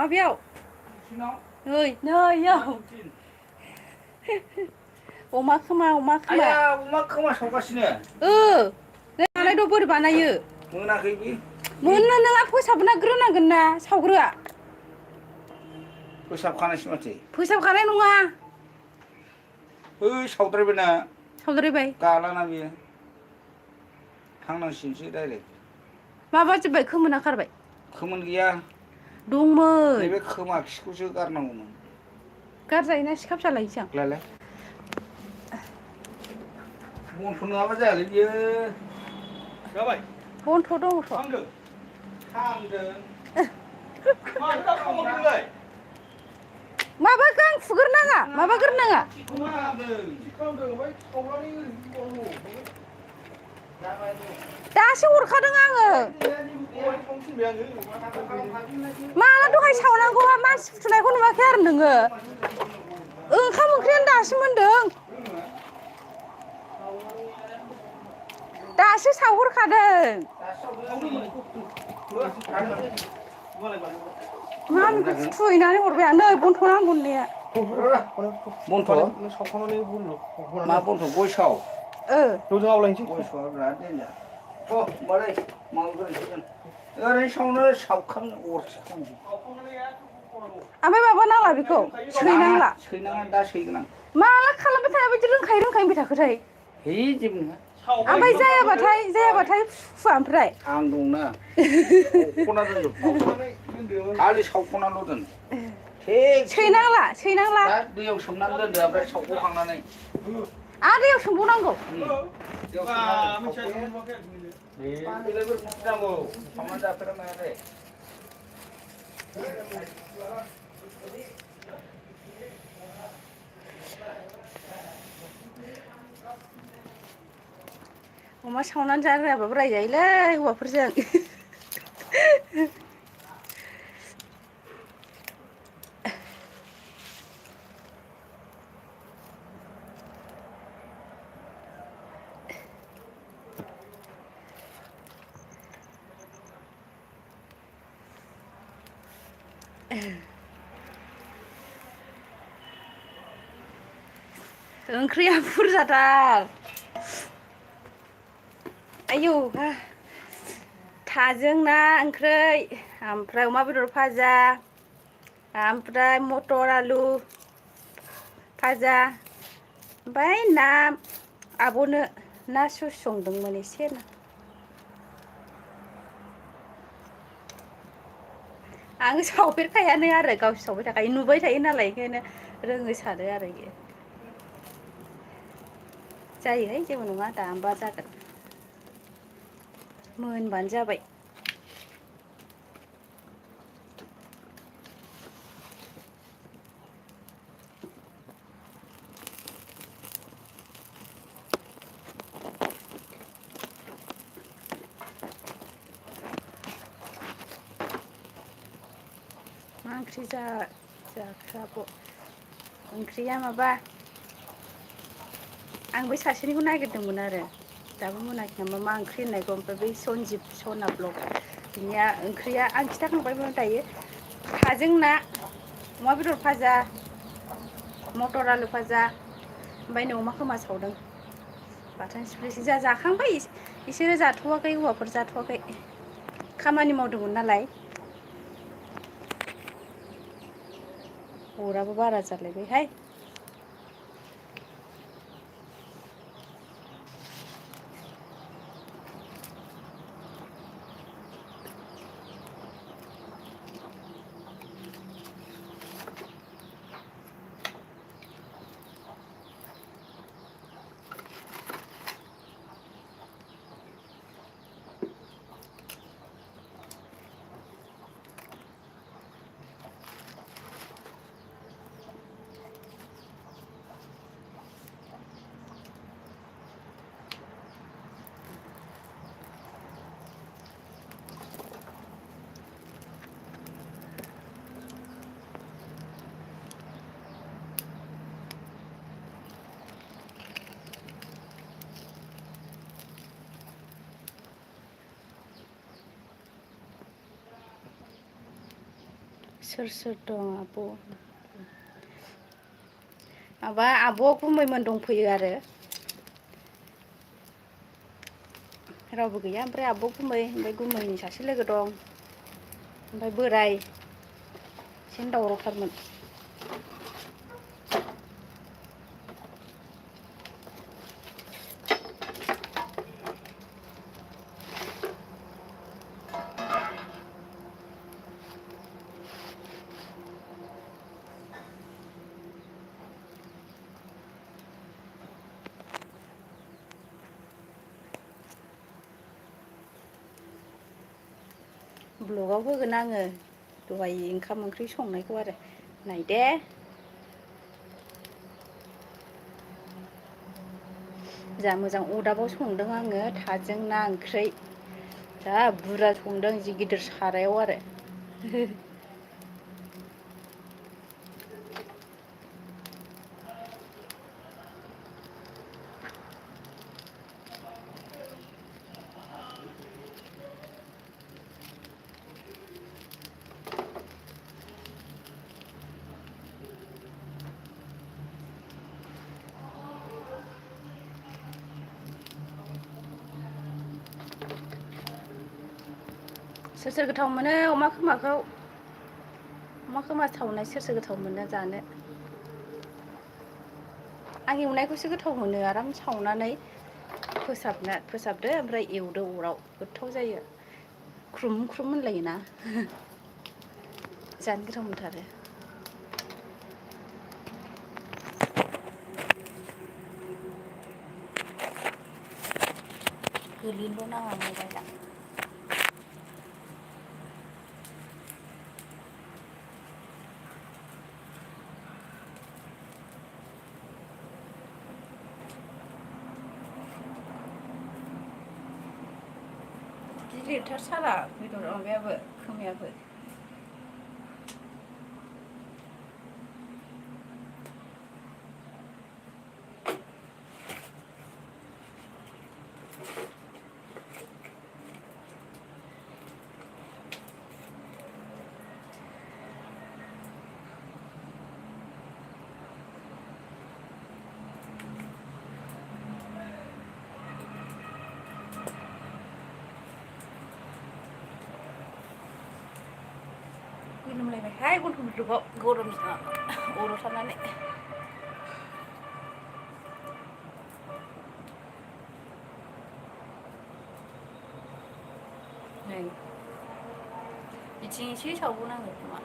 माबायाव नै नैयाव अमा खोमा आया अमा खोमा सावगासिनो नै आलायथ' बोरै बानायो मोनाखै बे मोननो नोंहा फोसाबना ग्रोनांगोन ना सावग्रोआ फोसाबखानायसो माथो फोसाबखानाय नङा ओइ सावद्रायबायना सावद्रायबाय गालाना बियो थांनांसिगोनसो डाइरेक्ट माबाजोब्बाय खोमोना खारबाय खोमोन गैया दंमोन नैबे खोमा खिखौसो गारनांगौमोन गारजायोना सिखा फिसा लायनोसै आं लायलाय बन्थ' नङाबा जायालै बियो जाबाय बन्थ' दङथ' खामदों माथो दा खामाखै नोंलाय माबा गां फुग्रोनाङा माबाग्रोनाङा दासो हरखादों आङो माला दहाय सावनांगौहा मानसि फुथुनायखौ नुवाखै आरो नोङो ओंखाम ओंख्रियानो दासो मोनदों दासो सावहरखादों मामिखौ फुथुहैनानै हरबाय आं नै बन्थ' नांगौ होननाया बन्थ' मा बन्थ' गय साव द'जों आवलायनोसै गय सावआ बिराद देन्जार होमबालाय माबाग्रोनोसै ओरैनो सावनो सावखांनो अरसै खालामसै ओमफ्राय माबा नांला बेखौ सैनांला सैनाङा दा सैगोन आं माला खालामबाय थानाय बायदि रोंखायो होनबाय थाखोथाय है जेबो नङा ओमफ्राय जायाबाथाय फुवा ओमफ्राय आं दंना सावख'ना दोनजोब खालि सावख'नाल' दोन सैनांला दा दैयाव सोमनानै दोनदो ओमफ्राय सावख'खांनानै आरो दैयाव सोमबावनांगौ संनानै जाफेरा मायाखै अमा सावनानै जानो रोङाबाबो रायजायोलै हौवाफोरजों ओंख्रिया बुरजाथार आयौ थाजों ना ओंख्रै ओमफ्राय अमा बेदर भाजा ओमफ्राय मटर आलु भाजा ओमफ्राय ना आब'नो ना सुस संदोंमोन एसे आं सावफेरखायानो आरो गावसो सावबाय थाखायो नुबाय थायो नालाय ओंखायनो रोङो सानो आरो इयो जायोहाय जेबो नङा दानबा जागोन मोनबानो जाबाय मा ओंख्रि जाखो आब' ओंख्रिया माबा आं बै सासेनिखौ नागिरदोंमोन आरो दाबो मोनाखै नामा मा ओंख्रि होननायखौ ओमफ्राय बै सनजिब सना ब्लग बिनिया ओंख्रिया आं खिथाखांबायमोन दायो थाजों ना अमा बेदर भाजा मटर आलु भाजा ओमफ्राय नै अमा खोमा सावदों बाथोन सिफ्लेसो जाखांबाय इसोरो जाथ'वाखै हौवाफोर जाथ'वाखै खामानि मावदोंमोन नालाय अराबो बारा जालायबायहाय सोर सोर दं आब' माबा आब' गुमैमोन दंफैयो आरो रावबो गैया ओमफ्राय आब' गुमै ओमफ्राय गुमैनि सासे लोगो दं ओमफ्राय बोराय एसेनो दावरावथारमोन ब्लगाव होगोन आङो दहाय ओंखाम ओंख्रि संनायखौ आरो नायदे जा मोजां अदाबाव संदों आङो थाजों ना ओंख्रै जा बुरजा संदों जि गिदिर सारायाव आरो सोर सोर गोथाव मोनो अमा खोमाखौ अमा खोमा सावनाय सोर सोर गोथाव मोनो जानो आं एवनायखौसो गोथाव मोनो आराम सावनानै फोसाबदो ओमफ्राय एवदो अराव गोथाव जायो ख्रुम ख्रुम होनलायोना जानो गोथाव मोनथारो गोलैनोल' नाङा मबाइला गिलिरथार साला बेदर माबायाबो खोमायाबो गोलोमलायबायहाय गन्थं गुदुङाव गरम अराव थानानै नै बिथिं एसे सावबावनांगौ खोमा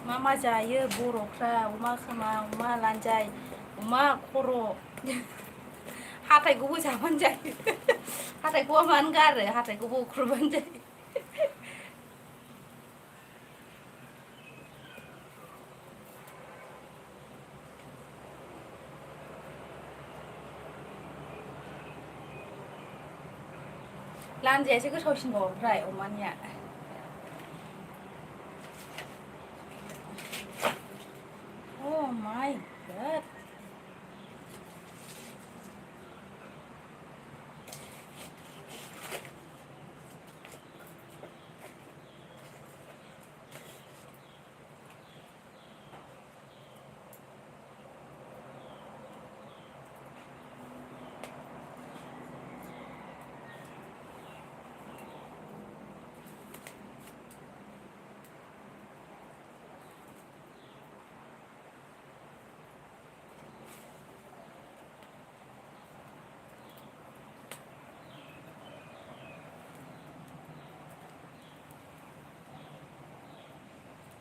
मा मा जायो बर'फ्रा अमा खोमा अमा लानजाय अमा खर' हाथायखौबो जाबानो जायो हाथायखौबा मानो गारो हाथायखौबो अख्रुबबानो जायो लानजायासो गोथावसिनबाव ओमफ्राय अमानिया Oh my god.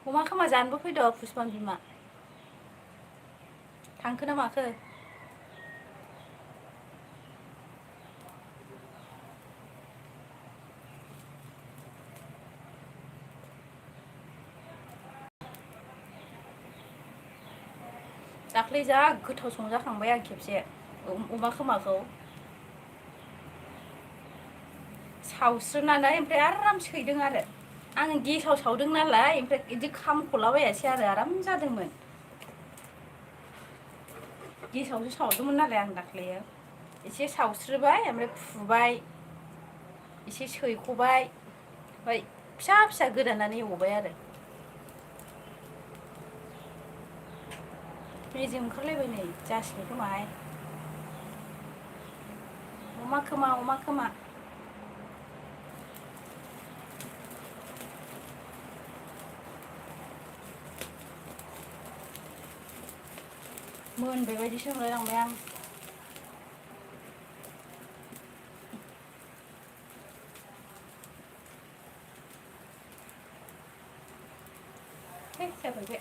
अमा खोमा जानोबो फैदो पुष्पान बिमा थांखो ना माखो दाख्लै जा गोथाव संजाखांबाय आं खेबसे अमा खोमाखौ सावस्रोनानै ओमफ्राय आराम सैदों आरो आङो गेसाव सावदों नालाय ओमफ्राय बिदि खामख'लाबायासै आरो आराम जादोंमोन गेसावसो सावदोंमोन नालाय आं दाख्लैयो एसे सावस्रोबाय ओमफ्राय फुबाय एसे सैख'बाय ओमफ्राय फिसा फिसा गोदानानै एवबाय आरो मेजेम ओंखारलायबाय नै जासिगोन खोमाहाय अमा खोमा मोनबाय बायदिसो मोनलायलांबाय आं जाबाय बे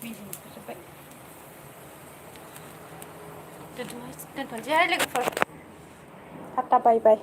मेजेम ओंखारजोब्बाय दोनथ'नोसै लोगोफोर टाटा बाय बाय